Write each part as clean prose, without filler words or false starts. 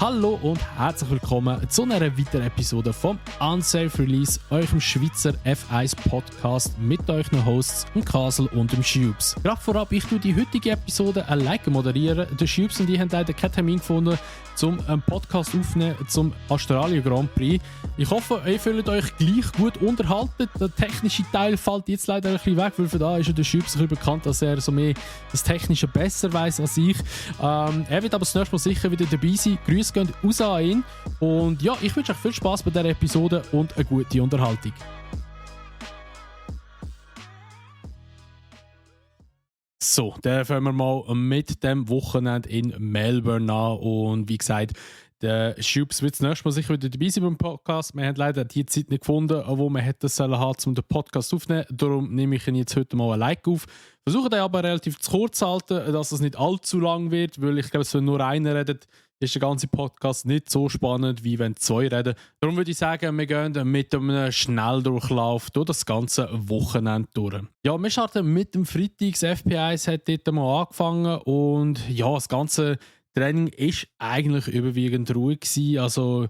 Hallo und herzlich willkommen zu einer weiteren Episode vom Unsafe Release, eurem Schweizer F1 Podcast mit euren Hosts, dem Kasel und dem Schubs. Gerade vorab, ich tue die heutige Episode alleine moderieren. Der Schubs und ich haben leider keinen Termin gefunden, zum Podcast aufnehmen zum Australien Grand Prix. Ich hoffe, ihr fühlt euch gleich gut unterhalten. Der technische Teil fällt jetzt leider ein bisschen weg, weil für da ist ja der Schubs bekannt, dass er so mehr das Technische besser weiß als ich. Er wird aber das nächste Mal sicher wieder dabei sein. Grüße gehen raus an ihn. Und ja, ich wünsche euch viel Spaß bei dieser Episode und eine gute Unterhaltung. So, dann fangen wir mal mit dem Wochenende in Melbourne an. Und wie gesagt, der Schubs wird das nächste Mal sicher wieder dabei sein beim Podcast. Wir haben leider die Zeit nicht gefunden, wo wir hätten sollen haben, um den Podcast aufzunehmen. Darum nehme ich ihn jetzt heute mal alleine auf. Versuche den aber relativ zu kurz zu halten, dass es nicht allzu lang wird, weil ich glaube, wenn nur einer redet, ist der ganze Podcast nicht so spannend, wie wenn zwei reden. Darum würde ich sagen, wir gehen mit einem Schnelldurchlauf durch das ganze Wochenende durch. Ja, wir starten mit dem Freitag. Das FP1 hat dort mal angefangen und ja, das ganze Training war eigentlich überwiegend ruhig gewesen. Also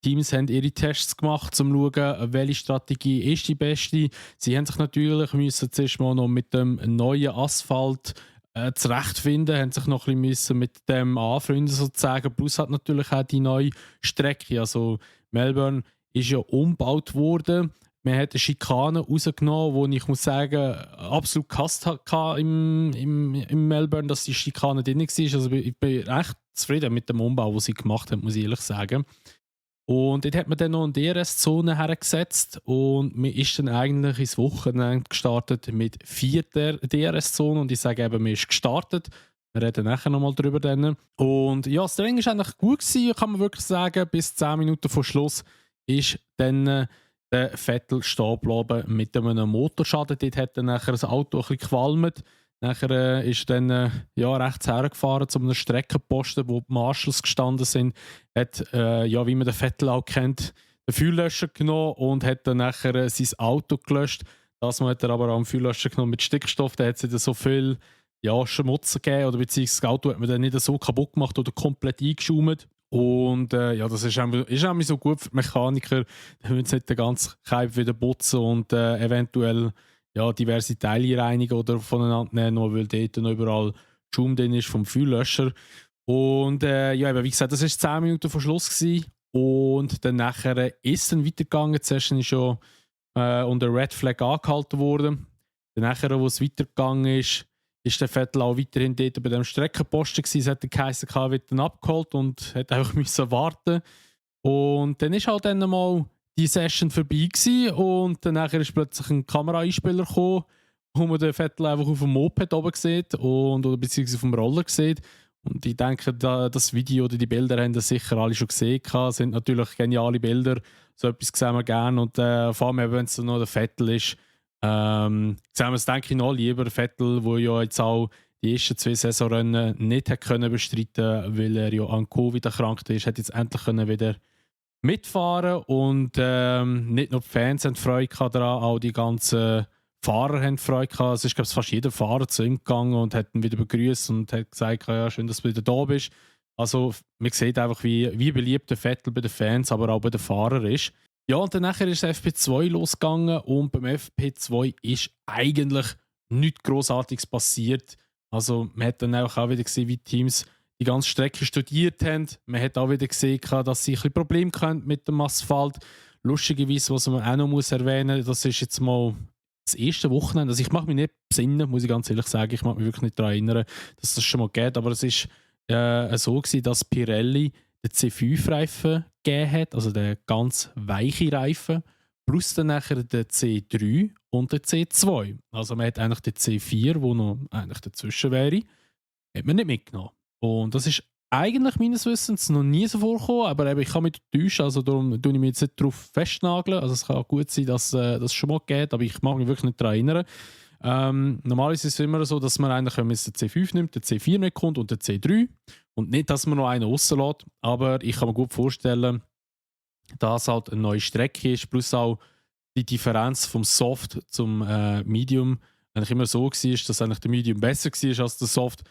Teams haben ihre Tests gemacht, um zu schauen, welche Strategie ist die beste. Sie haben sich natürlich zuerst mal noch mit dem neuen Asphalt zurechtfinden, haben sich noch ein bisschen mit dem anfreunden sozusagen. Plus hat natürlich auch die neue Strecke. Also Melbourne ist ja umgebaut worden. Man hat eine Schikane rausgenommen, wo ich muss sagen, absolut gehasst hatte im Melbourne, dass die Schikane drin war. Also ich bin recht zufrieden mit dem Umbau, den sie gemacht haben, muss ich ehrlich sagen. Und dort hat man dann noch eine DRS-Zone hergesetzt und man ist dann eigentlich ins Wochenende gestartet mit 4 DRS-Zonen und ich sage eben, man ist gestartet. Wir reden nachher nochmal drüber. Dann. Und ja, das Training war eigentlich gut gewesen, kann man wirklich sagen. Bis 10 Minuten vor Schluss ist dann der Vettel stehen geblieben mit einem Motorschaden. Dort hat dann nachher das Auto ein bisschen gequalmt. Nachher ist er dann rechts hergefahren zu einem Streckenposten, wo die Marshals gestanden sind. Hat, wie man den Vettel auch kennt, den Feuerlöscher genommen und hat dann nachher sein Auto gelöscht. Das hat er aber auch einen Feuerlöscher genommen mit Stickstoff. Da hat es dann so viel Schmutz gegeben, oder beziehungsweise das Auto hat man dann nicht so kaputt gemacht oder komplett eingeschaumt. Und das ist auch so gut für die Mechaniker. Da müssen sie nicht den ganzen Keim wieder putzen und eventuell diverse Teile reinigen oder voneinander nehmen, weil dort noch überall Schaum drin ist vom Feuerlöscher. Und wie gesagt, das war 10 Minuten vor Schluss gewesen. Und dann nachher ist es dann weitergegangen. Zuerst ist schon unter Red Flag angehalten worden. Dann nachher, wo es weitergegangen ist der Vettel auch weiterhin dort bei dem Streckenposten gewesen. Es hat der Kaiser wird dann abgeholt und hat einfach müssen warten. Und dann ist halt dann mal die Session vorbei gewesen und danach ist plötzlich ein Kameraeinspieler gekommen, wo man den Vettel einfach auf dem Moped oben sieht oder beziehungsweise auf dem Roller sieht. Und ich denke, das Video oder die Bilder haben das sicher alle schon gesehen. Es sind natürlich geniale Bilder, so etwas sehen wir gerne. Und vor allem, wenn es noch der Vettel ist, sehen wir es, denke ich, noch lieber. Der Vettel, der ja jetzt auch die ersten 2 Saisonrennen nicht hat können bestreiten, weil er ja an Covid erkrankt ist, hat jetzt endlich wieder mitfahren und nicht nur die Fans haben Freude daran, auch die ganzen Fahrer haben Freude gehabt. Es ist, glaube ich, fast jeder Fahrer zu ihm gegangen und hat ihn wieder begrüßt und hat gesagt, ja, schön, dass du wieder da bist. Also man sieht einfach, wie beliebt der Vettel bei den Fans, aber auch bei den Fahrern ist. Ja, und dann nachher ist das FP2 losgegangen und beim FP2 ist eigentlich nichts Grossartiges passiert. Also man hat dann auch wieder gesehen, wie Teams die ganze Strecke studiert haben. Man hat auch wieder gesehen, dass sie ein bisschen Probleme haben mit dem Asphalt. Lustigerweise, was man auch noch erwähnen muss, das ist jetzt mal das erste Wochenende. Also ich mag mich nicht besinnen, muss ich ganz ehrlich sagen. Ich mag mich wirklich nicht daran erinnern, dass das schon mal geht. Aber es war so gewesen, dass Pirelli den C5-Reifen gegeben hat, also den ganz weichen Reifen, plus dann nachher den C3 und den C2. Also man hat eigentlich den C4, der noch eigentlich dazwischen wäre, hat man nicht mitgenommen. Und das ist eigentlich meines Wissens noch nie so vorgekommen, aber eben, ich kann mich täuschen, also darum tue ich mich jetzt nicht darauf festnageln. Also es kann auch gut sein, dass das schon mal geht, aber ich mag mich wirklich nicht daran erinnern. Normalerweise ist es immer so, dass man eigentlich, wenn man den C5 nimmt, den C4 mitkommt und den C3 und nicht, dass man noch einen rauslässt. Aber ich kann mir gut vorstellen, dass halt eine neue Strecke ist, plus auch die Differenz vom Soft zum Medium eigentlich immer so war, dass eigentlich der Medium besser war als der Soft.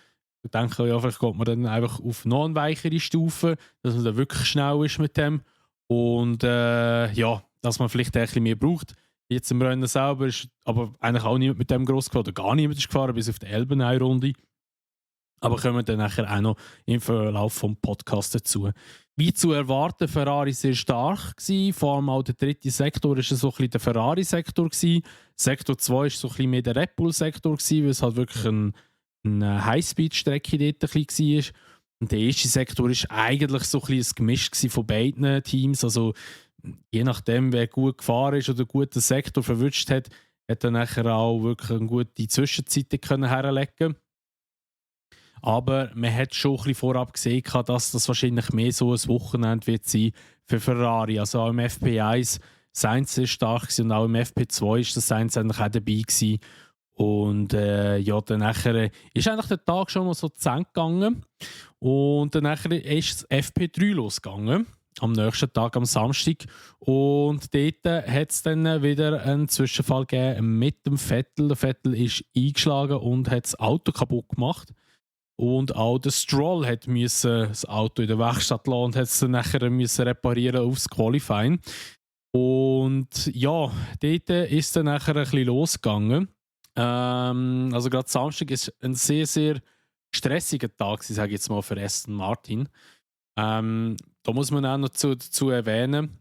Ich denke, ja, vielleicht geht man dann einfach auf noch eine weichere Stufe, dass man dann wirklich schnell ist mit dem. Und ja, dass man vielleicht ein bisschen mehr braucht. Jetzt im Rennen selber ist aber eigentlich auch niemand mit dem gross gefahren, oder gar niemand ist gefahren, bis auf die Elben-Runde. Aber kommen wir dann nachher auch noch im Verlauf des Podcasts dazu. Wie zu erwarten, Ferrari sehr stark gewesen. Vor allem auch der dritte Sektor war so ein bisschen der Ferrari-Sektor gewesen. Sektor 2 war so ein bisschen mehr der Red Bull-Sektor gewesen, weil es halt wirklich eine Highspeed-Strecke dort ein bisschen war. Und der erste Sektor war eigentlich so ein bisschen ein Gemisch von beiden Teams. Also je nachdem, wer gut gefahren ist oder einen guten Sektor verwünscht hat, hat er nachher auch wirklich eine gute Zwischenzeit herlegen können. Aber man hat schon ein bisschen vorab gesehen, dass das wahrscheinlich mehr so ein Wochenende wird sein für Ferrari. Also auch im FP1 Sainz sehr stark und auch im FP2 ist das Sainz eigentlich auch dabei gewesen. Und ja, dann nachher ist eigentlich der Tag schon mal so zu Ende gegangen. Und dann nachher ist das FP3 losgegangen. Am nächsten Tag, am Samstag. Und dort hat es dann wieder einen Zwischenfall gegeben mit dem Vettel. Der Vettel ist eingeschlagen und hat das Auto kaputt gemacht. Und auch der Stroll hat das Auto in der Werkstatt lassen und hat es dann nachher reparieren aufs Qualifying. Und ja, dort ist dann nachher ein bisschen losgegangen. Also gerade Samstag ist ein sehr, sehr stressiger Tag, sage ich jetzt mal, für Aston Martin. Da muss man auch noch dazu erwähnen,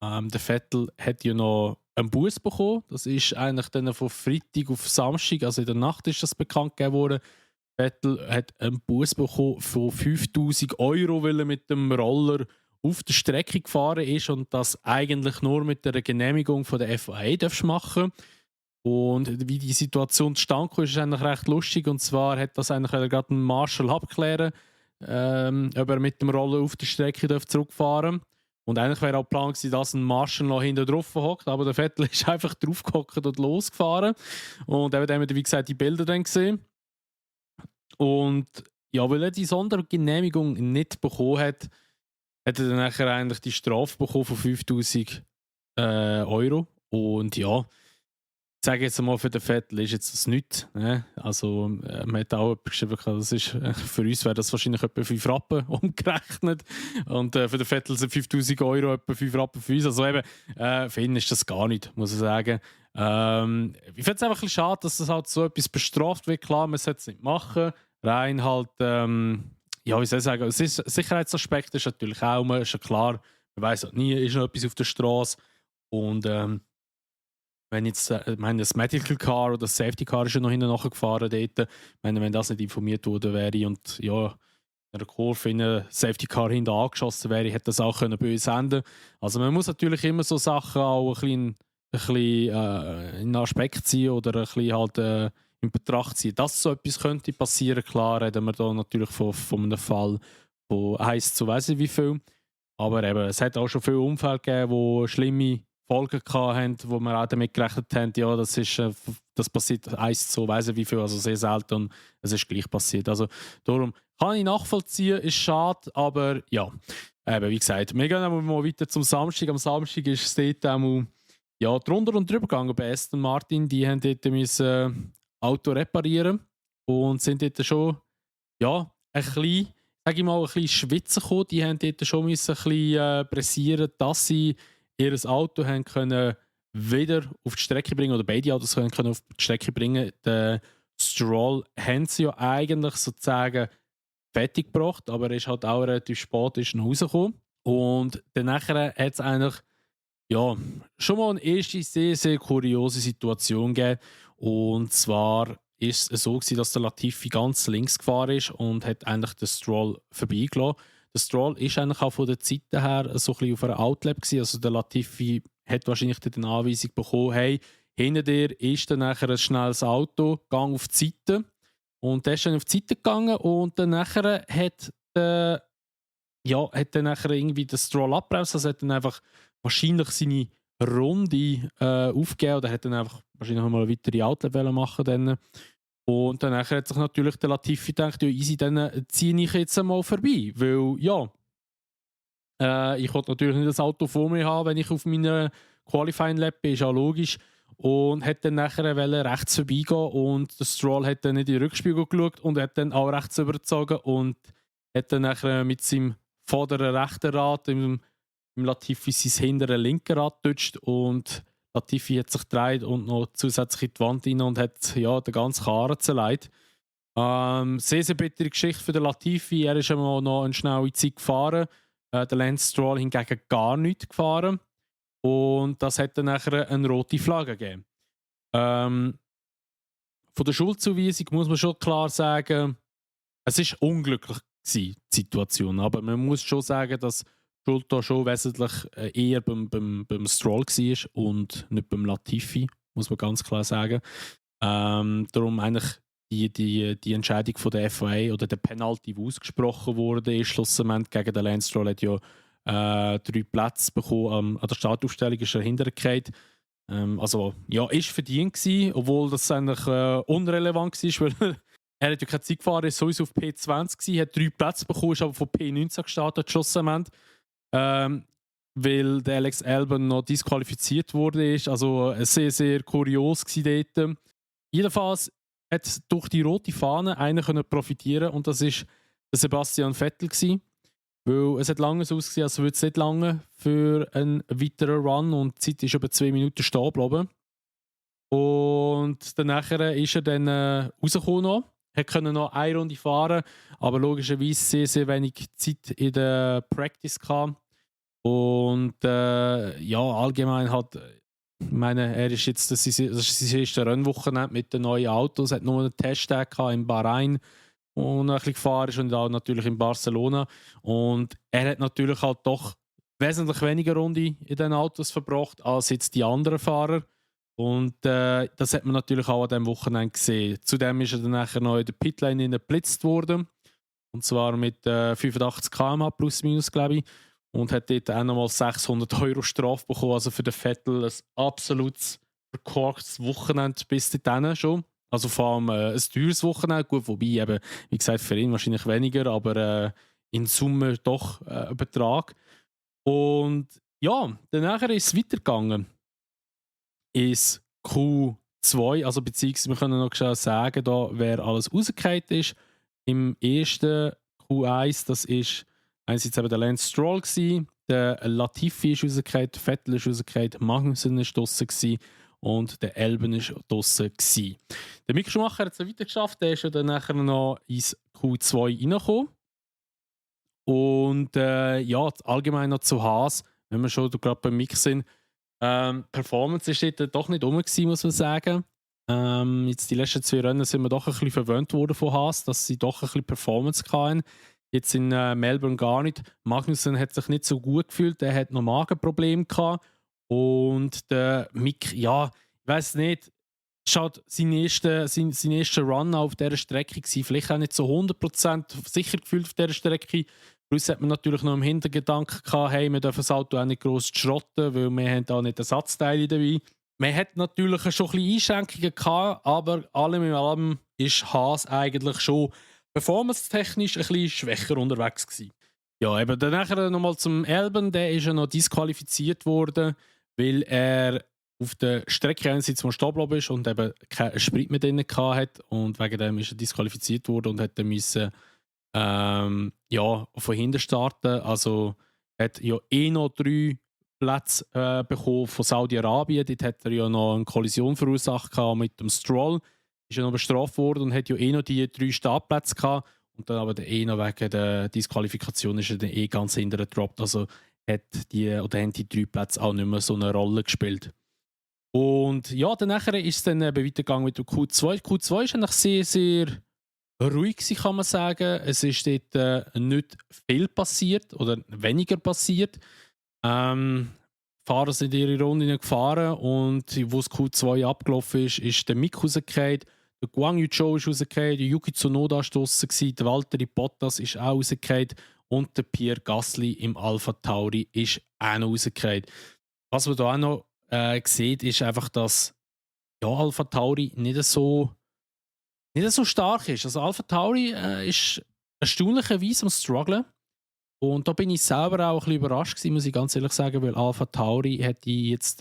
der Vettel hat ja noch einen Bus bekommen. Das ist eigentlich dann von Freitag auf Samstag, also in der Nacht ist das bekannt gegeben worden. Vettel hat einen Bus bekommen von 5'000 €, weil er mit dem Roller auf der Strecke gefahren ist und das eigentlich nur mit der Genehmigung von der FIA machen. Und wie die Situation zustande kam, ist eigentlich recht lustig. Und zwar hat das eigentlich gerade ein Marshall abklären, ob er mit dem Roller auf der Strecke zurückfahren darf. Und eigentlich wäre auch der Plan gewesen, dass ein Marshall noch hinten drauf hockt, aber der Vettel ist einfach drauf gehockt und losgefahren. Und eben haben wir, wie gesagt, die Bilder dann gesehen. Und ja, weil er die Sondergenehmigung nicht bekommen hat, hat er dann nachher eigentlich die Strafe bekommen von 5'000 €. Und ja, ich sage jetzt mal, für den Vettel ist jetzt das nichts. Ne? Also, man hat auch geschrieben, das ist, für uns wäre das wahrscheinlich etwa 5 Rappen umgerechnet. Und für den Vettel sind 5'000 € etwa 5 Rappen für uns. Also eben, für ihn ist das gar nicht, muss ich sagen. Ich finde es einfach ein bisschen schade, dass das halt so etwas bestraft wird. Klar, man sollte es nicht machen. Rein halt, ja, wie soll ich sagen, es ist, Sicherheitsaspekt ist natürlich auch immer, ist ja klar, man weiß halt nie, ist noch etwas auf der Straße. Und wenn jetzt, ich meine, das Medical Car oder das Safety Car ist ja noch hinten nachgefahren dort. Ich meine, wenn das nicht informiert worden wäre und ja, in einer Kurve in ein Safety Car hinten angeschossen wäre, hätte das auch böse enden. Also man muss natürlich immer so Sachen auch ein bisschen in Aspekt ziehen oder ein bisschen halt in Betracht ziehen. Dass so etwas könnte passieren, klar reden wir da natürlich von einem Fall von 1 zu weiss ich wie viel. Aber eben, es hat auch schon viele Unfälle gegeben, die schlimme Folgen hatten, wo wir auch damit gerechnet haben, ja, das passiert 1 zu weiss ich wie viel, also sehr selten und es ist gleich passiert. Also darum kann ich nachvollziehen, ist schade, aber ja, eben, wie gesagt, wir gehen mal weiter zum Samstag. Am Samstag ist es dort auch ja, drunter und drüber gegangen bei Aston Martin. Die haben dort müssen Auto reparieren und sind dort schon ja, ein bisschen, sage ich mal, ein bisschen schwitzen gekommen. Die haben dort schon müssen ein bisschen pressieren, dass sie ihr Auto haben können wieder auf die Strecke bringen oder beide Autos können auf die Strecke bringen. Den Stroll haben sie ja eigentlich sozusagen fertig gebracht, aber er ist halt auch relativ spät nach Hause gekommen. Und dann hat es eigentlich ja, schon mal eine erste sehr, sehr kuriose Situation gegeben. Und zwar ist es so gewesen, dass der Latifi ganz links gefahren ist und hat eigentlich den Stroll vorbeigelassen. Der Stroll ist eigentlich auch von der Zeit her so ein bisschen auf einer Outlap gewesen. Also der Latifi hat wahrscheinlich die Anweisung bekommen, hey, hinter dir ist dann nachher ein schnelles Auto, gang auf die Seite. Und der ist dann auf die Seite gegangen und dann nachher hat dann nachher irgendwie den Stroll abbremst. Also hat dann einfach wahrscheinlich seine Runde aufgegeben oder hat dann einfach wahrscheinlich noch mal eine weitere Outlap machen dann. Und dann hat sich natürlich der Latifi gedacht, ja easy, dann ziehe ich jetzt mal vorbei, weil ja, ich wollte natürlich nicht das Auto vor mir haben, wenn ich auf meiner Qualifying Lap bin, ist ja logisch. und hat dann nachher rechts vorbeigehen und der Stroll hat dann in die Rückspiegel geschaut und hat dann auch rechts übergezogen und hat dann nachher mit seinem vorderen rechten Rad im Latifi sein hintere linke Rad getutscht und Latifi hat sich gedreht und noch zusätzlich in die Wand rein und hat ja, den ganzen Karren zerlegt. Sehr, sehr bittere Geschichte für den Latifi. Er ist einmal noch eine schnelle Zeit gefahren. Der Lance Stroll hingegen gar nicht gefahren. Und das hat dann nachher eine rote Flagge gegeben. Von der Schuldzuweisung muss man schon klar sagen, es ist unglücklich gewesen, die Situation. Aber man muss schon sagen, dass die Schuld da schon wesentlich eher beim Stroll war und nicht beim Latifi, muss man ganz klar sagen. Darum eigentlich die Entscheidung von der FIA oder der Penalty, die ausgesprochen wurde, ist schlussendlich gegen den Lance Stroll, hat ja 3 Plätze bekommen. An der Startaufstellung ist er hintergefallen. Also ja, ist verdient gewesen, obwohl das eigentlich unrelevant war, weil er hat ja keine Zeit gefahren, ist sowieso auf P20 gewesen, hat 3 Plätze bekommen, ist aber von P19 gestartet, schlussendlich. Weil der Alex Albon noch disqualifiziert wurde. Also sehr, sehr kurios gewesen dort. Jedenfalls hat durch die rote Fahne einer profitieren und das ist der Sebastian Vettel gewesen. Weil es hat lange so ausgesehen, als würde es nicht lange für einen weiteren Run und die Zeit ist über 2 Minuten stehen geblieben. Und danach ist er dann rausgekommen noch. Er konnte noch eine Runde fahren, aber logischerweise sehr, sehr wenig Zeit in der Practice gehabt. Und ja, allgemein hat, ich meine, er ist jetzt das ist sein erste Rennwochenende mit den neuen Autos, hat nur einen Testtag in Bahrain, wo er ein bisschen gefahren ist und auch natürlich in Barcelona. Und er hat natürlich halt doch wesentlich weniger Runden in den Autos verbracht als jetzt die anderen Fahrer. Und das hat man natürlich auch an diesem Wochenende gesehen. Zudem ist er dann nachher noch in der Pitlane geblitzt worden. Und zwar mit 85 km/h plus minus, glaube ich. Und hat dort auch nochmal 600 € Strafe bekommen. Also für den Vettel ein absolutes verkorkstes Wochenende bis dahin schon. Also vor allem ein teures Wochenende. Gut, wobei eben, wie gesagt, für ihn wahrscheinlich weniger, aber in Summe doch ein Betrag. Und ja, danach ist es weitergegangen. Ist Q2, also beziehungsweise wir können noch schnell sagen, da, wer alles rausgefallen ist. Im ersten Q1, das ist einerseits eben der Lance Stroll gewesen, der Latifi ist rausgefallen, Vettel ist rausgefallen, Magnussen ist draussen gewesen und der Albon ist draussen gewesen. Der Mick Schumacher hat es weiter geschafft, der ist ja dann nachher noch ins Q2 reingekommen. Und ja, allgemein noch zu Haas, wenn wir schon gerade beim Mick sind. Performance ist dort doch nicht rum gewesen, muss man sagen. Jetzt die letzten 2 Rennen sind wir doch ein bisschen verwöhnt worden von Haas, dass sie doch ein bisschen Performance hatten. Jetzt in Melbourne gar nicht. Magnussen hat sich nicht so gut gefühlt, er hat noch Magenprobleme gehabt. Und der Mick, ja, ich weiß nicht, schaut sein erster Run auf dieser Strecke gewesen, vielleicht auch nicht so 100% sicher gefühlt auf dieser Strecke. Plus hat man natürlich noch im Hintergedanken gehabt, hey, wir dürfen das Auto auch nicht gross schrotten, weil wir haben da nicht Ersatzteile dabei. Man hat natürlich schon ein bisschen Einschränkungen gehabt, aber allem in allem ist Haas eigentlich schon performance-technisch ein bisschen schwächer unterwegs gewesen. Ja, eben dann nachher nochmal zum Albon, der ist ja noch disqualifiziert worden, weil er auf der Strecke einerseits mal stehen geblieben ist und eben keinen Sprit mehr drin hatte und wegen dem ist er disqualifiziert worden und hat dann müssen ja, von hinten starten. Also hat ja noch 3 Plätze bekommen von Saudi-Arabien. Dort hat er ja noch eine Kollision verursacht mit dem Stroll. Ist ja noch bestraft worden und hat ja noch die 3 Startplätze gehabt. Und dann aber noch wegen der Disqualifikation ist er dann ganz hinten gedroppt. Also haben die 3 Plätze auch nicht mehr so eine Rolle gespielt. Und ja, dann ist es dann eben weitergegangen mit dem Q2. Q2 ist eigentlich sehr, sehr ruhig gewesen, kann man sagen. Es ist dort nicht viel passiert oder weniger passiert. Fahrer sind ihre Runde gefahren und wo das Q2 abgelaufen ist der Mick rausgefallen, der Guang Yu Zhou ist rausgefallen, der Yuki Tsunoda war draussen, der Valtteri Bottas ist auch rausgefallen und der Pierre Gasly im Alpha Tauri ist auch noch rausgefallen. Was man da auch noch sieht, ist einfach, dass ja, Alpha Tauri nicht so stark ist. Also Alpha Tauri ist erstaunlicherweise am strugglen. Und da bin ich selber auch ein bisschen überrascht gewesen, muss ich ganz ehrlich sagen, weil Alpha Tauri hätte jetzt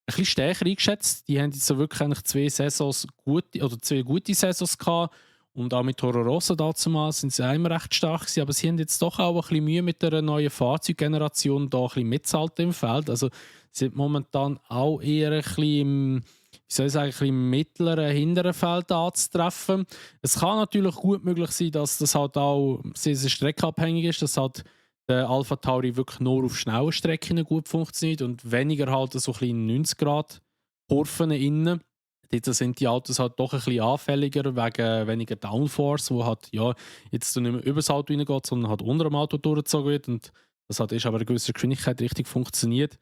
bisschen stärker eingeschätzt. Die haben jetzt so wirklich eigentlich zwei gute Saisons gehabt. Und auch mit Toro Rosso damals sind sie auch immer recht stark gewesen. Aber sie haben jetzt doch auch ein bisschen Mühe mit der neuen Fahrzeuggeneration da ein bisschen mitzuhalten im Feld. Also sie sind momentan auch eher ein bisschen wie soll ich sagen, ein bisschen im mittleren, hinteren Feld anzutreffen. Es kann natürlich gut möglich sein, dass das halt auch sehr, sehr streckenabhängig ist, dass halt der Alpha Tauri wirklich nur auf schnellen Strecken gut funktioniert und weniger halt so ein bisschen 90 Grad Kurven innen. Dort sind die Autos halt doch ein bisschen anfälliger wegen weniger Downforce, wo halt ja, jetzt nicht mehr über das Auto reingeht, sondern halt unter dem Auto durchgezogen wird und das hat ist aber eine gewisse Geschwindigkeit richtig funktioniert.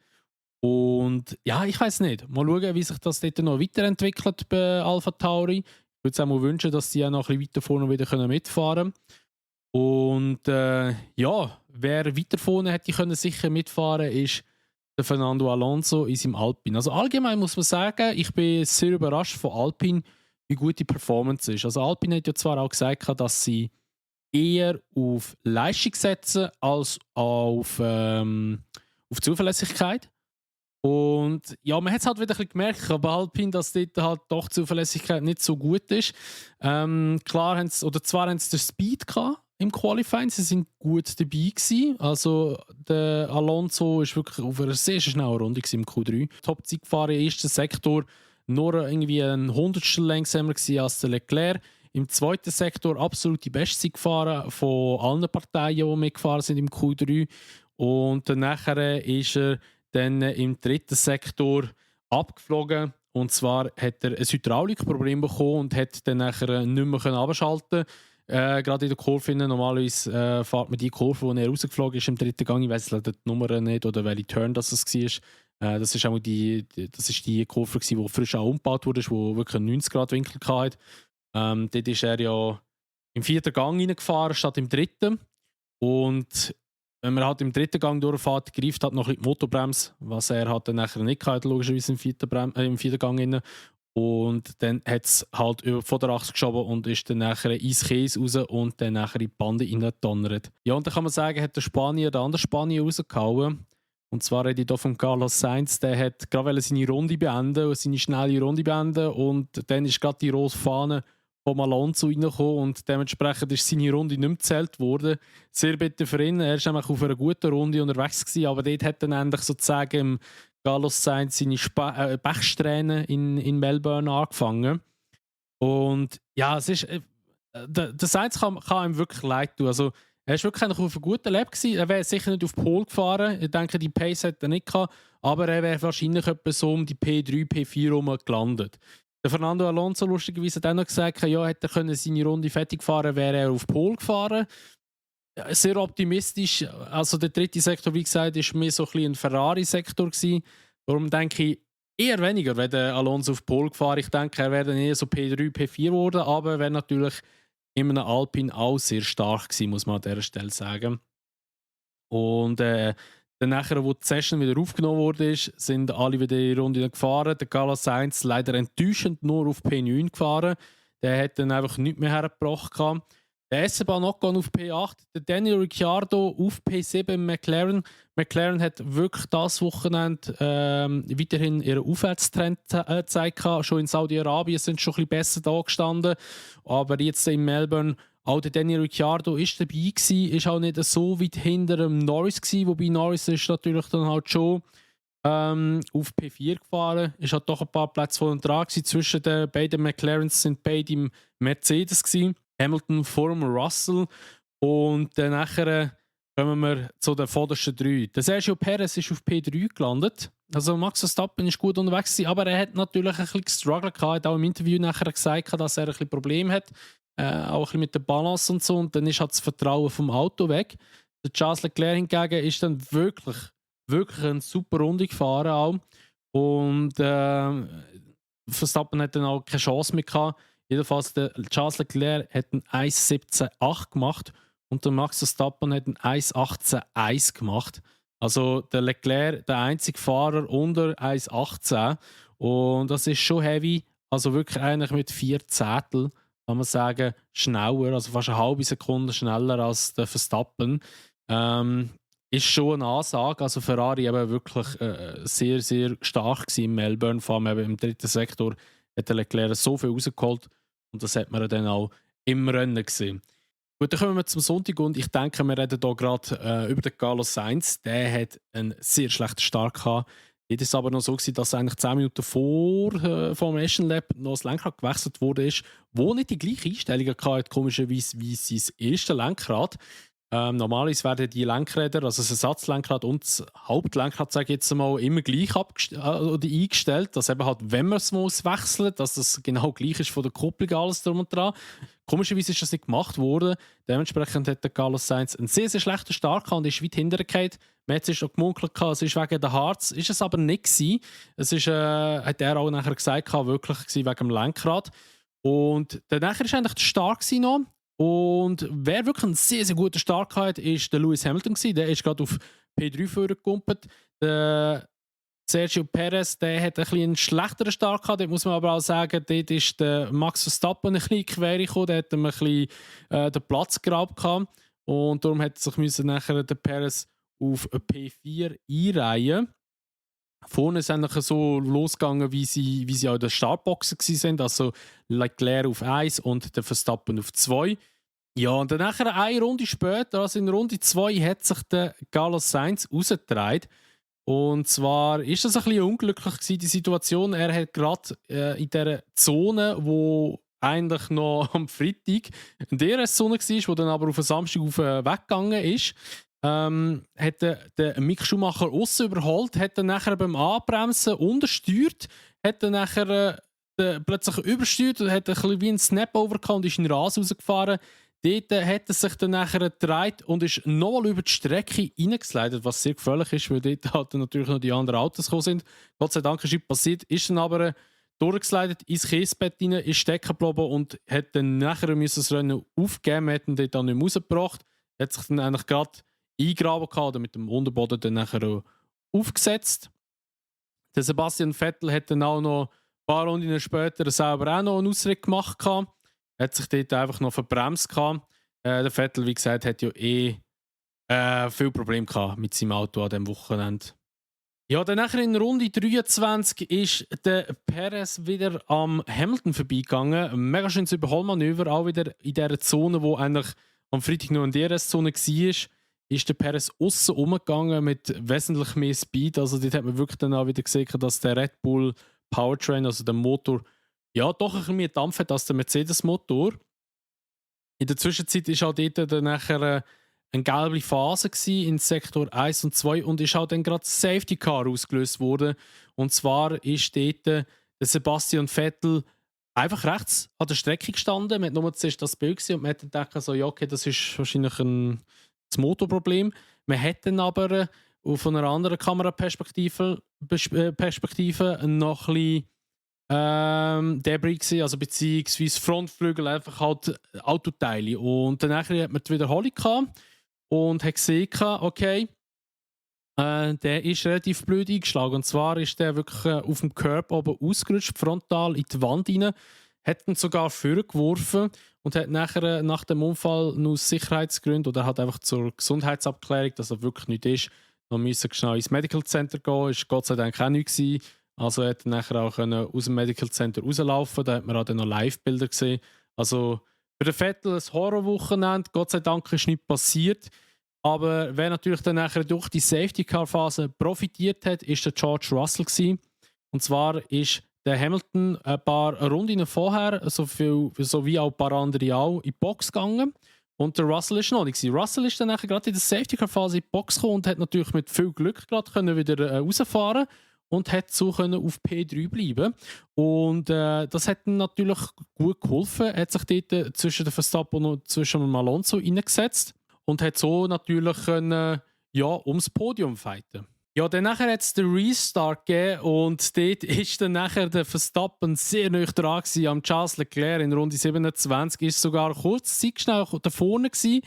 Und ja, ich weiß nicht. Mal schauen, wie sich das dort noch weiterentwickelt bei Alpha Tauri. Ich würde es auch mal wünschen, dass die auch noch ein bisschen weiter vorne wieder mitfahren können. Und ja, wer weiter vorne hätte können sicher mitfahren, ist der Fernando Alonso in seinem Alpine. Also allgemein muss man sagen, ich bin sehr überrascht von Alpine, wie gut die Performance ist. Also Alpine hat ja zwar auch gesagt, dass sie eher auf Leistung setzen als auf Zuverlässigkeit. Und ja, man hat es halt wieder ein bisschen gemerkt bei Alpine, dass dort halt doch die Zuverlässigkeit nicht so gut ist. Klar haben sie, oder zwar haben sie den Speed gehabt im Qualifying, sie sind gut dabei gewesen. Also der Alonso ist wirklich auf einer sehr schnellen Runde im Q3. Top-Zeit gefahren im ersten Sektor, nur irgendwie ein Hundertstel langsamer gewesen als der Leclerc. Im zweiten Sektor absolut die beste Zeit gefahren von allen Parteien, die mitgefahren sind im Q3. Und dann nachher ist er dann im dritten Sektor abgeflogen. Und zwar hat er ein Hydraulikproblem bekommen und hat dann nachher nicht mehr abschalten können. Gerade in der Kurve. Normalerweise fährt man die Kurve, wo er rausgeflogen ist im dritten Gang. Ich weiß leider die Nummer nicht oder welche Turn das war. Das ist auch die Kurve, die frisch auch umgebaut wurde, die wirklich einen 90-Grad-Winkel hatte. Dort ist er ja im vierten Gang reingefahren statt im dritten. Und wenn man halt im dritten Gang durchfährt, greift halt noch ein bisschen die Motorbremse, was er halt dann nachher nicht hatte, logischerweise im vierten Gang rein. Und dann hat es halt über die Vorderachse geschoben und ist dann nachher ins Käse raus und dann nachher in die Bande reingedonnert. Ja, und dann kann man sagen, hat der andere Spanier rausgehauen. Und zwar rede ich hier von Carlos Sainz, der hat gerade seine Runde beenden, seine schnelle Runde beenden und dann ist gerade die rote Fahne vom Alonso reingekommen und dementsprechend ist seine Runde nicht mehr gezählt worden. Sehr bitter für ihn. Er war nämlich auf einer guten Runde unterwegs gewesen, aber dort hat dann endlich sozusagen Carlos Sainz seine Pechsträhne in Melbourne angefangen. Und ja, es ist, der Sainz kann ihm wirklich leid tun. Also, er war wirklich auf einem guten Lab gewesen. Er wäre sicher nicht auf Pole gefahren. Ich denke, die Pace hätte er nicht gehabt. Aber er wäre wahrscheinlich etwa so um die P3, P4 herum gelandet. Der Fernando Alonso lustigerweise hat auch noch gesagt, ja, hätte er seine Runde fertig fahren, wäre er auf Pole gefahren. Ja, sehr optimistisch. Also der dritte Sektor, wie gesagt, ist mehr so ein Ferrari-Sektor gewesen. Darum denke ich eher weniger, wenn der Alonso auf Pole gefahren. Ich denke, er wäre dann eher so P3, P4 geworden, aber er wäre natürlich in einem Alpine auch sehr stark gewesen, muss man an dieser Stelle sagen. Und dann nachher, wo die Session wieder aufgenommen wurde, sind alle wieder die Runde gefahren. Der Carlos Sainz leider enttäuschend nur auf P9 gefahren. Der hat dann einfach nichts mehr hergebracht. Der Esteban Ocon auf P8, der Daniel Ricciardo auf P7 McLaren. McLaren hat wirklich das Wochenende weiterhin ihren Aufwärtstrend gezeigt. Schon in Saudi-Arabien sind sie schon ein bisschen besser da gestanden. Aber jetzt in Melbourne, auch der Daniel Ricciardo ist dabei gewesen, ist auch nicht so weit hinter dem Norris gewesen, wobei Norris ist natürlich dann halt schon auf P4 gefahren, ist halt doch ein paar Plätze vorne dran gewesen. Zwischen den beiden McLarens sind beide im Mercedes gewesen. Hamilton vor dem Russell und dann nachher kommen wir zu den vordersten drei. Der Sergio Perez ist auf P3 gelandet. Also Max Verstappen ist gut unterwegs gewesen, aber er hat natürlich ein bisschen gestruggelt. Er hat auch im Interview nachher gesagt, dass er ein bisschen Probleme hat, auch ein bisschen mit der Balance und so. Und dann ist halt das Vertrauen vom Auto weg. Der Charles Leclerc hingegen ist dann wirklich eine super Runde gefahren auch. Und Verstappen hat dann auch keine Chance mehr gehabt. Jedenfalls, der Charles Leclerc hat einen 1,17,8 gemacht und der Max Verstappen hat einen 1,18,1 gemacht. Also der Leclerc, der einzige Fahrer unter 1,18. Und das ist schon heavy. Also wirklich eigentlich mit 4 Zehntel, kann man sagen, schneller. Also fast eine halbe Sekunde schneller als der Verstappen. ist schon eine Ansage. Also Ferrari eben wirklich sehr, sehr stark gewesen in Melbourne, vor allem eben im dritten Sektor hat der Leclerc so viel rausgeholt und das hat man dann auch im Rennen gesehen. Gut, dann kommen wir zum Sonntag und ich denke, wir reden hier gerade über den Carlos Sainz. Der hat einen sehr schlechten Start gehabt. Dort war es aber noch so gewesen, dass eigentlich 10 Minuten vor Formation Lab noch das Lenkrad gewechselt wurde, wo nicht die gleiche Einstellungen hatte, komischerweise wie sein erstes Lenkrad. Normalerweise werden die Lenkräder, also das Ersatzlenkrad und das Hauptlenkrad, sage ich jetzt mal, immer gleich oder eingestellt, dass eben halt, wenn man es muss wechseln, dass das genau gleich ist von der Kupplung, alles drum und dran. Komischerweise ist das nicht gemacht worden. Dementsprechend hat der Carlos Sainz einen sehr, sehr schlechten Start gehabt und ist weit hintergefallen. Man hat es noch gemunkelt, es ist wegen der Harz, ist es aber nicht gewesen. Es ist, hat er auch nachher gesagt, wirklich wegen dem Lenkrad. Und danach war eigentlich der Start noch. Und wer wirklich einen sehr, sehr guten Start hatte, war der Lewis Hamilton. Der ist gerade auf P3 vorgekumpelt. Der Sergio Perez, der hat ein bisschen einen schlechteren Start gehabt. Dort muss man aber auch sagen, dort ist der Max Verstappen ein bisschen quer gekommen. Der hat ihm ein bisschen den Platz geraubt gehabt. Und darum hat sich nachher der Perez auf P4 einreihen. Vorne ist es so losgegangen, wie sie auch in den Startboxen waren. Also Leclerc auf 1 und der Verstappen auf 2. Ja, und dann nachher eine Runde später, also in Runde 2, hat sich der Carlos Sainz rausgetragen. Und zwar ist das ein bisschen unglücklich gewesen, die Situation. Er hat gerade in dieser Zone, wo eigentlich noch am Freitag eine DRS-Zone war, wo dann aber auf den Samstag weggegangen ist, hat der Mick Schumacher aussen überholt, hat dann nachher beim Anbremsen untersteuert, hat dann nachher plötzlich übersteuert und hat ein bisschen wie ein Snap-Over gehabt und ist in den Rasen rausgefahren. Dort hat er sich dann nachher gedreht und ist nochmal über die Strecke reingeslidet, was sehr gefährlich ist, weil dort halt natürlich noch die anderen Autos gekommen sind. Gott sei Dank ist nichts passiert, ist dann aber durchgeslidet ins Kiesbett rein, ist stecken geblieben und hat dann nachher das Rennen aufgegeben, hat ihn dort dann nicht mehr rausgebracht, hat sich dann eigentlich gerade eingraben oder mit dem Unterboden dann nachher auch aufgesetzt. Der Sebastian Vettel hat dann auch noch ein paar Runden später selber auch noch einen Ausritt gemacht gehabt. Hat sich dort einfach noch verbremst gehabt. Der Vettel, wie gesagt, hat ja viel Probleme gehabt mit seinem Auto an diesem Wochenende. Ja, dann nachher in Runde 23 ist der Perez wieder am Hamilton vorbeigegangen. Ein mega schönes Überholmanöver, auch wieder in dieser Zone, wo eigentlich am Freitag noch eine DRS-Zone war. Ist der Perez aussen rumgegangen mit wesentlich mehr Speed. Also dort hat man wirklich dann auch wieder gesehen, dass der Red Bull Powertrain, also der Motor, ja, doch ein bisschen mehr Dampf hat als der Mercedes-Motor. In der Zwischenzeit war auch dort dann nachher eine gelbe Phase in Sektor 1 und 2 und ist auch dann gerade das Safety Car ausgelöst worden. Und zwar ist dort der Sebastian Vettel einfach rechts an der Strecke gestanden. Man hat nur zuerst das Bild gesehen und man hat dann gedacht, so, ja, okay, das ist wahrscheinlich das Motorproblem. Man hat dann aber von einer anderen Kameraperspektive noch ein bisschen Debris gesehen, also beziehungsweise Frontflügel, einfach halt Autoteile. Und danach hat man die Wiederholung gehabt und hat gesehen, okay, der ist relativ blöd eingeschlagen. Und zwar ist der wirklich auf dem Curb oben ausgerutscht, frontal in die Wand rein, hat ihn sogar vorgeworfen und hat nachher nach dem Unfall nur aus Sicherheitsgründen oder hat einfach zur Gesundheitsabklärung, dass er wirklich nicht ist, noch müssen schnell ins Medical Center gehen. Ist Gott sei Dank auch nichts gewesen. Also hat er nachher auch aus dem Medical Center rauslaufen. Da hat man auch dann noch Live-Bilder gesehen. Also für den Vettel ein Horrorwochenende. Gott sei Dank ist nichts passiert. Aber wer natürlich dann nachher durch die Safety-Car-Phase profitiert hat, ist der George Russell gewesen. Und zwar ist der Hamilton ein paar Runden vorher, so wie auch ein paar andere auch, in die Box gegangen. Und der Russell ist noch nicht gewesen. Russell ist dann nachher gerade in der Safety-Car-Phase in die Box gekommen und hat natürlich mit viel Glück gerade wieder rausfahren und hat so können auf P3 bleiben. Und das hat ihm natürlich gut geholfen. Er hat sich dort zwischen den Verstappen und zwischen dem Alonso reingesetzt und hat so natürlich können, ums Podium fighten. Ja, dann nachher hat es den Restart gegeben und dort ist dann nachher der Verstappen sehr nah dran gewesen am Charles Leclerc in Runde 27. Ist sogar kurz schnell da vorne gewesen.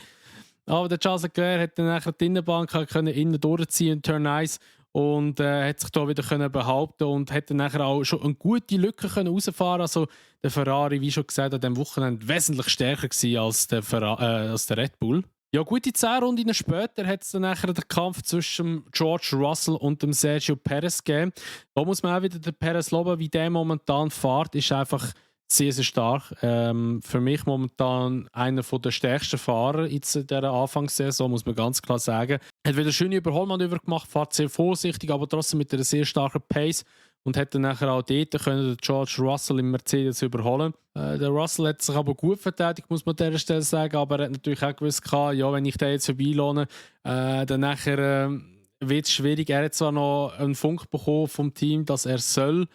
Aber der Charles Leclerc hat dann nachher die Innenbahn innen durchziehen in Turn 1 und hat sich da wieder können behaupten und hat dann nachher auch schon eine gute Lücke können rausfahren. Also der Ferrari, wie schon gesagt, an diesem Wochenende wesentlich stärker gewesen als der Red Bull. Ja, gute 10 Runden später hat es dann nachher den Kampf zwischen George Russell und dem Sergio Perez gegeben. Da muss man auch wieder den Perez loben, wie der momentan fährt, ist einfach sehr, sehr stark. Für mich momentan einer der stärksten Fahrer in dieser Anfangssaison, muss man ganz klar sagen. Er hat wieder schöne Überholmanöver gemacht, fährt sehr vorsichtig, aber trotzdem mit einer sehr starken Pace und hat dann nachher auch dort können den George Russell im Mercedes überholen. Der Russell hat sich aber gut verteidigt, muss man an dieser Stelle sagen, aber er hat natürlich auch gewusst, ja, wenn ich den jetzt vorbeilohne, dann nachher wird es schwierig. Er hat zwar noch einen Funk bekommen vom Team, dass er soll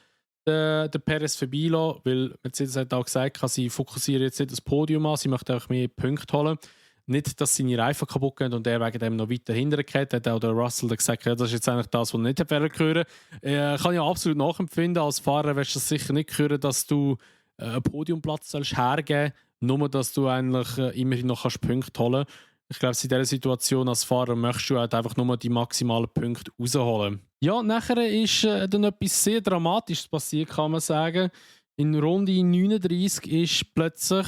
den Perez vorbeilassen, weil Mercedes hat auch gesagt, sie fokussieren jetzt nicht das Podium an, sie möchten auch mehr Punkte holen. Nicht, dass seine Reifen kaputt gehen und er wegen dem noch weiter hinterher geht. Hat auch der Russell gesagt, ja, das ist jetzt eigentlich das, was er nicht hören kann ich absolut nachempfinden. Als Fahrer wirst du das sicher nicht hören, dass du einen Podiumplatz hergeben sollst, nur dass du eigentlich immerhin noch Punkte holen kannst. Ich glaube, in dieser Situation als Fahrer möchtest du halt einfach nur die maximalen Punkte rausholen. Ja, nachher ist dann etwas sehr Dramatisches passiert, kann man sagen. In Runde 39 ist plötzlich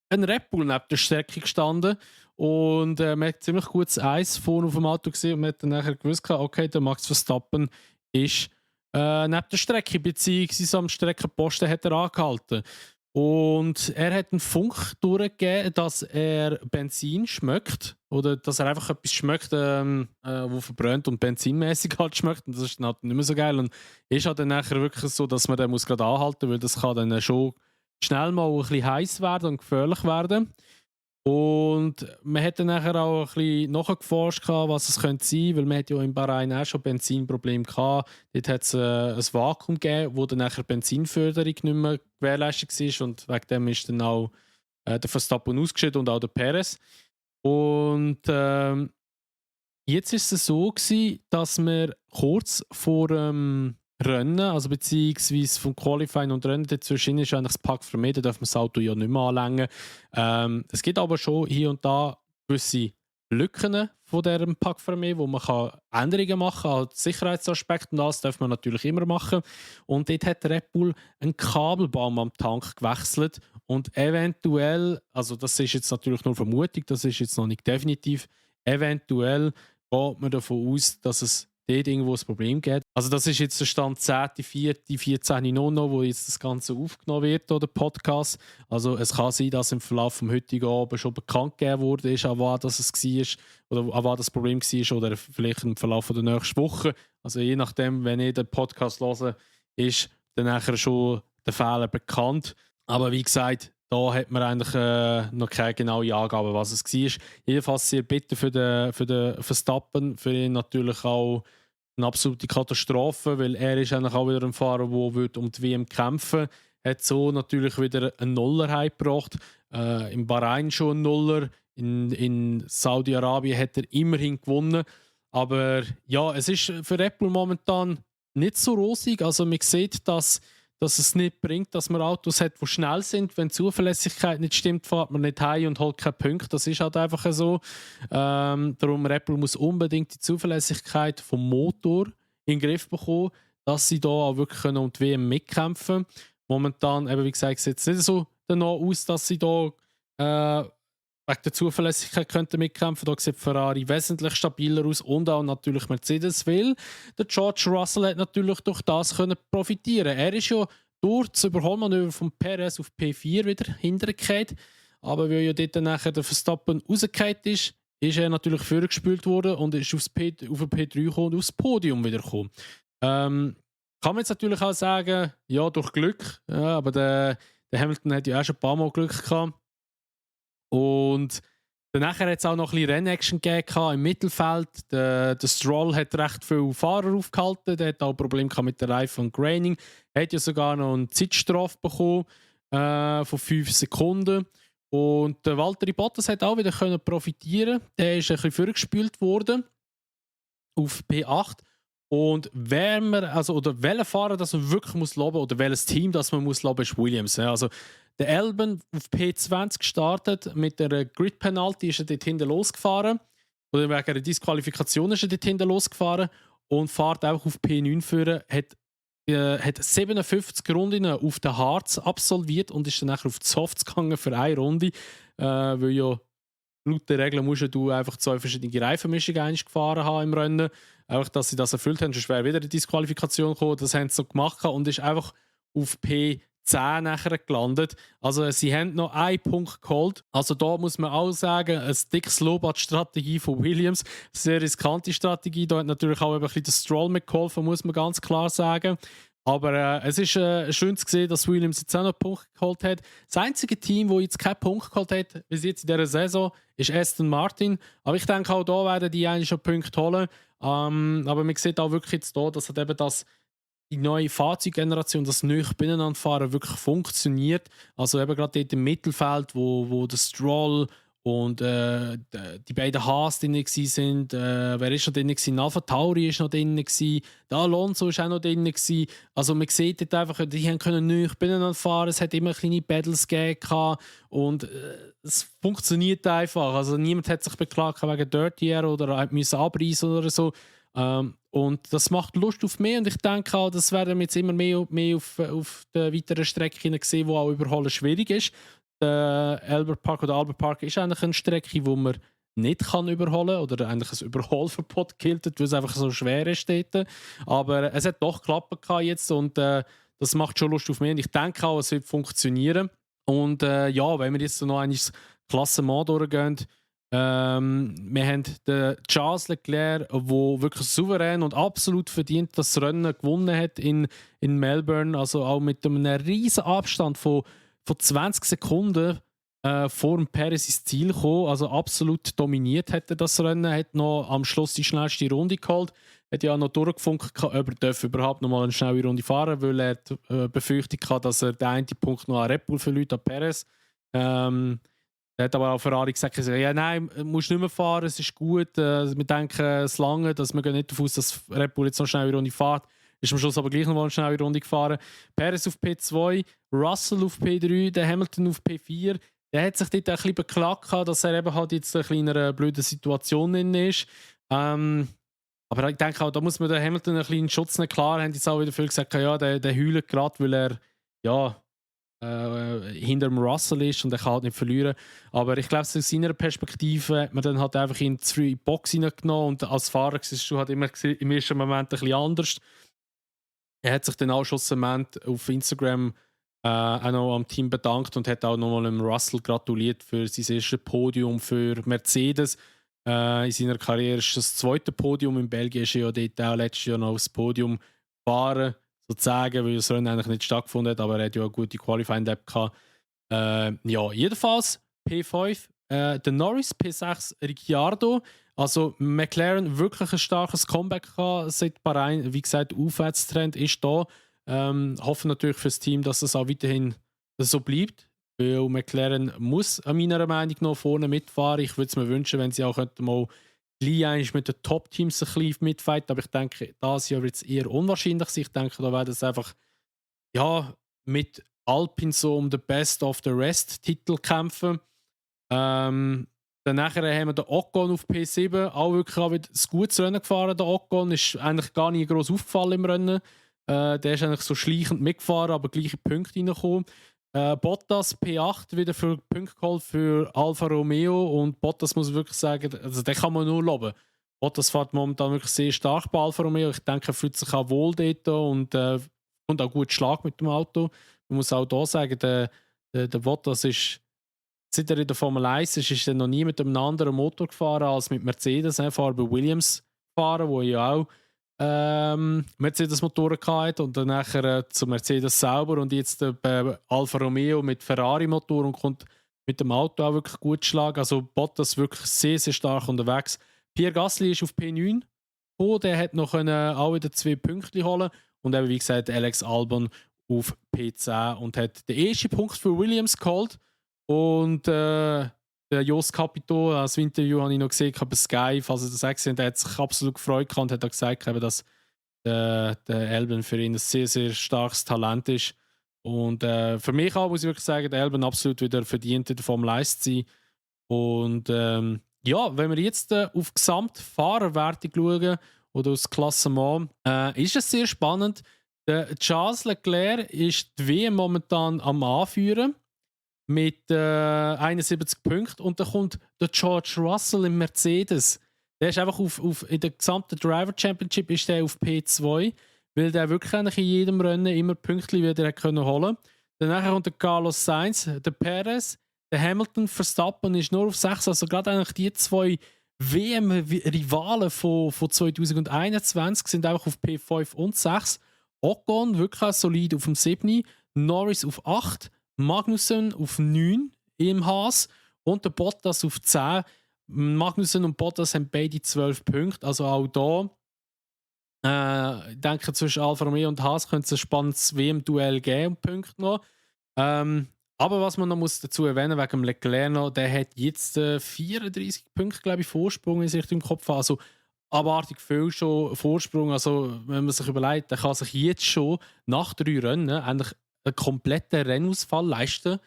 ein Red Bull neben der Strecke gestanden und man hat ziemlich gutes Eis vorne auf dem Auto gesehen und man hat dann nachher gewusst, okay, der Max Verstappen ist neben der Strecke, beziehungsweise am Streckenposten hat er angehalten. Und er hat einen Funk durchgegeben, dass er Benzin schmeckt oder dass er einfach etwas schmeckt, wo verbrannt und benzinmäßig halt schmeckt. Und das ist dann halt nicht mehr so geil. Und ist halt dann nachher wirklich so, dass man den muss gerade anhalten muss, weil das kann dann schon schnell mal ein bisschen heiß werden und gefährlich werden. Und man hat dann nachher auch ein bisschen nachgeforscht, was es könnte sein, weil man hat ja in Bahrain auch schon Benzinprobleme gehabt. Dort hat es ein Vakuum gegeben, wo dann nachher Benzinförderung nicht mehr gewährleistet war und wegen dem ist dann auch der Verstappen ausgeschieden und auch der Perez. Und jetzt ist es so gewesen, dass wir kurz vor Rennen, also beziehungsweise vom Qualifying und Rennen dazwischen ist eigentlich das Pack vermeiden, darf man das Auto ja nicht mehr anlängen. Es gibt aber schon hier und da gewisse Lücken von diesem Pack vermeiden, wo man kann Änderungen machen kann, halt Sicherheitsaspekte und das darf man natürlich immer machen. Und dort hat Red Bull einen Kabelbaum am Tank gewechselt und eventuell, also das ist jetzt natürlich nur Vermutung, das ist jetzt noch nicht definitiv, eventuell geht man davon aus, dass es dort irgendwo ein Problem gibt. Also das ist jetzt der Stand 10.04.14.00, wo jetzt das Ganze aufgenommen wird, oder Podcast. Also es kann sein, dass im Verlauf des heutigen Abend schon bekannt gegeben wurde, an was das es war oder an was das Problem war oder vielleicht im Verlauf der nächsten Woche. Also je nachdem, wenn ich den Podcast höre, ist dann nachher schon der Fehler bekannt. Aber wie gesagt, da hat man eigentlich noch keine genaue Angabe, was es war. Jedenfalls sehr bitter für den Verstappen, für ihn natürlich auch eine absolute Katastrophe, weil er ist eigentlich auch wieder ein Fahrer, der um die WM kämpfen will. Hat so natürlich wieder einen Nuller heimgebracht. In Bahrain schon einen Nuller. In Saudi-Arabien hat er immerhin gewonnen. Aber ja, es ist für Red Bull momentan nicht so rosig. Also man sieht, dass es nicht bringt, dass man Autos hat, die schnell sind. Wenn die Zuverlässigkeit nicht stimmt, fährt man nicht heim und holt keinen Punkt. Das ist halt einfach so. Darum Red Bull muss unbedingt die Zuverlässigkeit vom Motor in den Griff bekommen, dass sie da auch wirklich um die WM mitkämpfen können. Momentan, eben wie gesagt, sieht es nicht so danach aus, dass sie da wegen der Zuverlässigkeit könnten mitkämpfen. Da sieht Ferrari wesentlich stabiler aus und auch natürlich Mercedes, weil der George Russell hat natürlich durch das können profitieren. Er ist ja durch das Überholmanöver von Perez auf P4 wieder hintergekehrt, aber weil ja dort nachher der Verstappen rausgefallen ist er natürlich vorgespült worden und ist auf den P3 gekommen und aufs Podium wieder gekommen. Kann man jetzt natürlich auch sagen, ja, durch Glück, ja, aber der Hamilton hat ja auch schon ein paar Mal Glück gehabt. Und danach hat es auch noch ein bisschen Rennaction gegeben im Mittelfeld. Der Stroll hat recht viele Fahrer aufgehalten. Der hat auch Probleme mit der Reifen und Graining. Er hat ja sogar noch eine Zeitstrafe bekommen von 5 Sekunden. Und der Valtteri Bottas hat auch wieder profitieren. Der ist ein bisschen vorgespült worden auf P8. Und welcher Fahrer das man wirklich muss loben oder welches Team das man muss loben, ist Williams. Also der Albon auf P20 gestartet mit der Grid-Penalty, ist er dort hinten losgefahren. Oder wegen einer Disqualifikation ist er dort hinten losgefahren und fährt auch auf P9 führen. Hat 57 Runden auf den Harz absolviert und ist dann nachher auf die Softs gegangen für eine Runde, weil ja laut der Regeln musst du einfach 2 verschiedene Reifenmischungen eigentlich gefahren haben im Rennen. Einfach, dass sie das erfüllt haben, sonst wäre wieder eine Disqualifikation gekommen. Das haben sie so gemacht und ist einfach auf P10 nachher gelandet. Also sie haben noch einen Punkt geholt. Also da muss man auch sagen, ein dickes Lob an die Strategie von Williams. Sehr riskante Strategie. Da hat natürlich auch ein bisschen der Stroll mitgeholfen, muss man ganz klar sagen. Aber es ist schön zu sehen, dass Williams jetzt auch noch einen Punkt geholt hat. Das einzige Team, das jetzt keinen Punkt geholt hat, bis jetzt in dieser Saison, ist Aston Martin. Aber ich denke, auch da werden die eigentlich schon Punkte holen. Aber man sieht auch wirklich jetzt hier, dass halt eben die neue Fahrzeuggeneration, das neue Binnenlandfahren wirklich funktioniert. Also eben gerade dort im Mittelfeld, wo der Stroll und die beiden Haas drin waren. Wer ist noch drin? Alpha Tauri ist noch drin. Der Alonso ist auch noch drin. Also man sieht dort einfach, die können nicht binnen fahren. Es hat immer kleine Battles gegeben. Und es funktioniert einfach. Also niemand hat sich beklagt wegen Dirty Air oder hat müssen abreißen oder so. Und das macht Lust auf mehr. Und ich denke auch, das werden wir jetzt immer mehr und mehr auf der weiteren Strecke sehen, wo auch Überholen schwierig ist. Der Albert Park ist eigentlich eine Strecke, wo man nicht kann überholen oder eigentlich ein Überholverbot gilt, weil es einfach so schwer ist dort. Aber es hat doch geklappt jetzt und das macht schon Lust auf mehr. Und ich denke auch, es wird funktionieren. Und ja, wenn wir jetzt noch ein Klassement durchgehen, wir haben den Charles Leclerc, der wirklich souverän und absolut verdient das Rennen gewonnen hat in Melbourne. Also auch mit einem riesen Abstand von 20 Sekunden vor dem Perez ins Ziel gekommen. Also absolut dominiert hat er das Rennen. Hat noch am Schluss die schnellste Runde geholt. Hat ja auch noch durchgefunkt, ob er überhaupt noch mal eine schnelle Runde fahren darf, weil er die Befürchtung hatte, dass er den einen Punkt noch an Red Bull verliert, an Perez. Er hat aber auch Ferrari gesagt, ja, nein, du musst nicht mehr fahren, es ist gut. Wir denken es lange, dass wir nicht davon aus, dass Red Bull jetzt noch schnell eine Runde fährt. Ist am Schluss aber gleich noch mal eine schnelle Runde gefahren. Perez auf P2, Russell auf P3, der Hamilton auf P4. Der hat sich dort ein bisschen beklagt, dass er eben halt jetzt in einer blöden Situation drin ist. Aber ich denke auch, da muss man den Hamilton ein bisschen in Schutz nehmen. Klar haben jetzt auch wieder viele gesagt, ja, der heult gerade, weil er ja, hinter dem Russell ist und er kann halt nicht verlieren. Aber ich glaube, aus seiner Perspektive hat man dann halt einfach ihn zu früh in die Box hineingenommen und als Fahrer siehst du halt immer im ersten Moment ein bisschen anders. Er hat sich dann auch schon auf Instagram auch noch am Team bedankt und hat auch nochmal dem Russell gratuliert für sein erstes Podium für Mercedes. In seiner Karriere ist das zweite Podium. In Belgien ist er ja dort auch letztes Jahr noch aufs Podium gefahren, sozusagen, weil das Rennen eigentlich nicht stattgefunden hat, aber er hat ja eine gute Qualifying-App gehabt. Ja, jedenfalls P5, der Norris, P6 Ricciardo. Also McLaren wirklich ein starkes Comeback gehabt seit Bahrain. Wie gesagt, der Aufwärtstrend ist da. Hoffen natürlich für das Team, dass es auch weiterhin so bleibt. Weil McLaren muss meiner Meinung nach vorne mitfahren. Ich würde es mir wünschen, wenn sie auch mal gleich mit den Top-Teams ein bisschen mitfighten. Aber ich denke, das Jahr wird es eher unwahrscheinlich sein. Ich denke, da werden es einfach ja, mit Alpine so um den Best of the Rest-Titel kämpfen. Dann nachher haben wir den Ocon auf P7, auch wirklich auch wieder ein gutes Rennen gefahren. Der Ocon ist eigentlich gar nicht groß aufgefallen im Rennen. Der ist eigentlich so schleichend mitgefahren, aber gleiche Punkte reingekommen. Bottas P8 wieder für Punkte geholt für Alfa Romeo und Bottas muss wirklich sagen, also den kann man nur loben. Bottas fährt momentan wirklich sehr stark bei Alfa Romeo. Ich denke, er fühlt sich auch wohl dort und auch gut Schlag mit dem Auto. Man muss auch hier sagen, der Bottas ist, seit er in der Formel 1 ist er noch nie mit einem anderen Motor gefahren als mit Mercedes. Er fährt bei Williams gefahren, wo ja auch Mercedes-Motoren hatte und dann nachher zu Mercedes selber und jetzt bei Alfa Romeo mit Ferrari-Motor und kommt mit dem Auto auch wirklich gut schlagen. Also Bottas wirklich sehr, sehr stark unterwegs. Pierre Gasly ist auf P9 gekommen, der hat noch auch wieder 2 Punkte holen und eben wie gesagt Alex Albon auf P10 und hat den ersten Punkt für Williams geholt und der Jos Capito, das Interview habe ich noch gesehen bei Sky, falls ihr das auch gesehen habt, der hat sich absolut gefreut und hat auch gesagt, dass der Albon für ihn ein sehr, sehr starkes Talent ist. Und für mich auch muss ich wirklich sagen, der Albon absolut wieder verdient in der Formel 1 zu sein. Und ja, wenn wir jetzt auf Gesamtfahrerwertung schauen oder aufs Klassement, ist es sehr spannend. Der Charles Leclerc ist die WM momentan am Anführen mit 71 Punkten und dann kommt der George Russell im Mercedes. Der ist einfach in der gesamten Driver Championship ist der auf P2, weil der wirklich eigentlich in jedem Rennen immer Pünktchen wieder holen konnte. Danach kommt der Carlos Sainz, der Perez, der Hamilton, Verstappen ist nur auf 6. Also gerade eigentlich die zwei WM-Rivalen von 2021 sind einfach auf P5 und 6. Ocon wirklich solid auf dem 7. Norris auf 8. Magnussen auf 9 im Haas und der Bottas auf 10. Magnussen und Bottas haben beide 12 Punkte. Also auch da, ich denke, zwischen Alfa Romeo und Haas könnte es ein spannendes WM-Duell geben und Punkte noch. Aber was man noch muss dazu erwähnen wegen dem Leclerc noch, der hat jetzt 34 Punkte, glaube ich, Vorsprung, wenn ich es im Kopf habe. Also abartig viel schon Vorsprung. Also wenn man sich überlegt, der kann sich jetzt schon nach 3 Rennen eigentlich einen kompletten Rennausfall leisten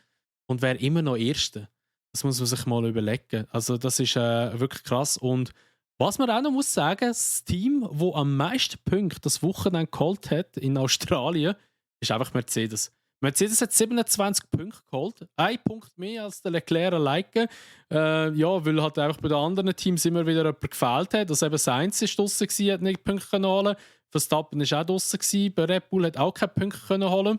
und wäre immer noch Erster. Das muss man sich mal überlegen. Also das ist wirklich krass. Und was man auch noch muss sagen, das Team, das am meisten Punkte das Wochenende geholt hat in Australien, ist einfach Mercedes. Mercedes hat 27 Punkte geholt. 1 Punkt mehr als der Leclerc alleine. Weil halt einfach bei den anderen Teams immer wieder jemand gefehlt hat. Also eben Sainz war draussen, hat nicht Punkte holen. Verstappen war auch draussen. Bei Red Bull hat auch keine Punkte holen.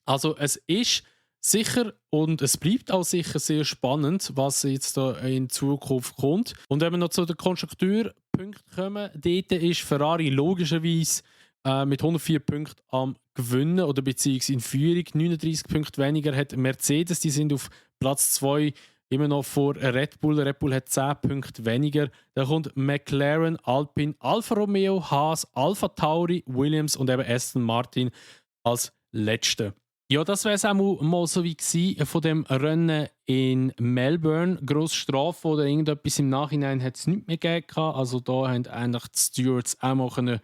Also es ist sicher und es bleibt auch sicher sehr spannend, was jetzt da in Zukunft kommt. Und wenn wir noch zu den Konstrukteurpunkten kommen, dort ist Ferrari logischerweise mit 104 Punkten am Gewinnen oder beziehungsweise in Führung. 39 Punkte weniger hat Mercedes, die sind auf Platz 2 immer noch vor Red Bull. Red Bull hat 10 Punkte weniger. Dann kommt McLaren, Alpine, Alfa Romeo, Haas, Alfa Tauri, Williams und eben Aston Martin als Letzte. Ja, das wäre es auch mal so wie gewesen von dem Rennen in Melbourne. Grosse Strafe oder irgendetwas im Nachhinein hat es nicht mehr gegeben. Also da haben eigentlich die Stewards auch mal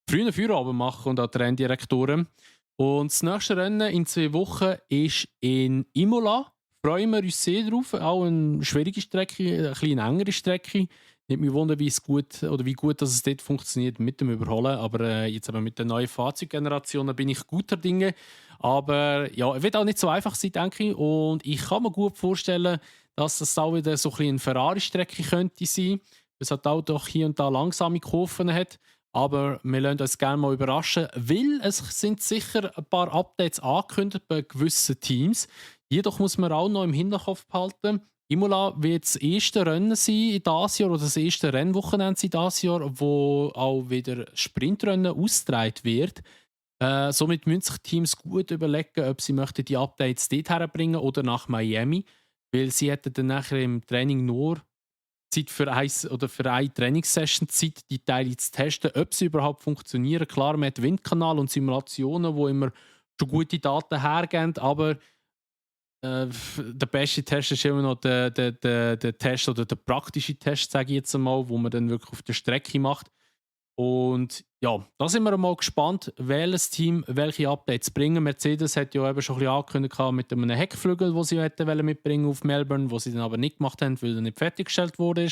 früher Feierabend machen und auch die Renndirektoren. Und das nächste Rennen in 2 Wochen ist in Imola. Freuen wir uns sehr drauf. Auch eine schwierige Strecke, eine bisschen engere Strecke. Nicht mich wundern, wie gut dass es dort funktioniert mit dem Überholen. Aber jetzt aber mit den neuen Fahrzeuggenerationen bin ich guter Dinge. Aber ja, es wird auch nicht so einfach sein, denke ich. Und ich kann mir gut vorstellen, dass das auch wieder so ein bisschen eine Ferrari-Strecke könnte sein. Es hat auch doch hier und da langsame Kurven hat. Aber wir lassen uns gerne mal überraschen, weil es sind sicher ein paar Updates angekündigt bei gewissen Teams. Jedoch muss man auch noch im Hinterkopf behalten, Imola wird das erste Rennen sein in dieses Jahr oder das erste Rennwochenende sein in dieses Jahr, wo auch wieder Sprintrennen ausgetragen wird. Somit müssen sich Teams gut überlegen, ob sie möchten die Updates dort herbringen oder nach Miami, weil sie hätten dann nachher im Training nur Zeit für eine Trainingssession Zeit, die Teile zu testen, ob sie überhaupt funktionieren. Klar, man hat Windkanal und Simulationen, wo immer schon gute Daten hergeben, aber der beste Test ist immer noch der Test oder der praktische Test, sage ich jetzt einmal, wo man dann wirklich auf der Strecke macht. Und ja, da sind wir mal gespannt, welches Team welche Updates bringen. Mercedes hat ja eben schon ein bisschen angekündigt mit einem Heckflügel, den sie hätten mitbringen auf Melbourne, wo sie dann aber nicht gemacht haben, weil er nicht fertiggestellt wurde.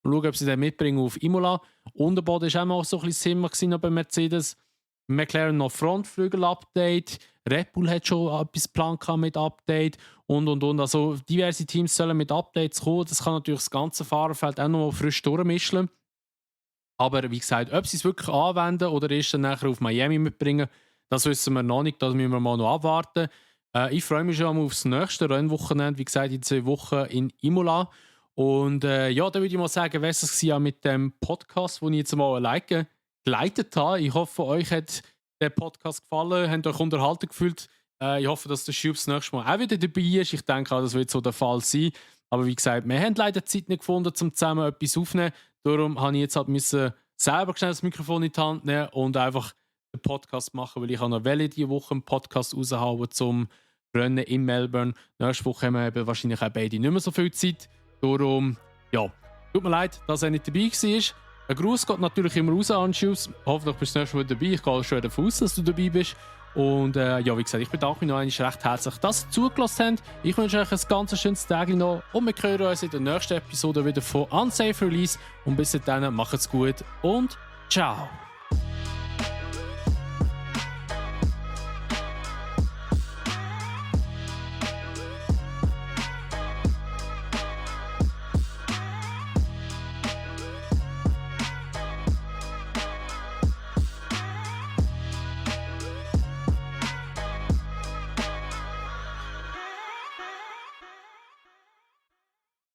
Mal schauen, ob sie den mitbringen auf Imola. Unterboden war auch mal so ein bisschen Thema bei Mercedes. McLaren noch Frontflügel-Update. Red Bull hat schon etwas geplant mit Update und. Also diverse Teams sollen mit Updates kommen. Das kann natürlich das ganze Fahrerfeld auch noch frisch durchmischen. Aber wie gesagt, ob sie es wirklich anwenden oder erst dann nachher auf Miami mitbringen, das wissen wir noch nicht. Das müssen wir mal noch abwarten. Ich freue mich schon auf das nächste Rennwochenende, wie gesagt, in 2 Wochen in Imola. Und ja, da würde ich mal sagen, was es war mit dem Podcast, den ich jetzt mal alleine geleitet habe. Ich hoffe, euch hat der Podcast gefallen, habt euch unterhalten gefühlt. Ich hoffe, dass der Schubs das nächste Mal auch wieder dabei ist. Ich denke auch, das wird so der Fall sein. Aber wie gesagt, wir haben leider Zeit nicht gefunden, um zusammen etwas aufzunehmen. Darum musste ich jetzt halt selber schnell das Mikrofon in die Hand nehmen und einfach einen Podcast machen, weil ich noch diese Woche einen Podcast raushauen zum Rennen in Melbourne. Nächste Woche haben wir wahrscheinlich auch beide nicht mehr so viel Zeit. Darum, ja, tut mir leid, dass er nicht dabei war. Ein Gruß geht natürlich immer raus an Schuss. Hoffentlich bist du nächstes Mal dabei. Ich gehe schon davon aus, dass du dabei bist. Und ja, wie gesagt, ich bedanke mich noch einmal recht herzlich, dass ihr zugelassen habt. Ich wünsche euch ein ganz schönes Tag noch und wir hören uns in der nächsten Episode wieder von Unsafe Release. Und bis dahin, macht's gut und ciao!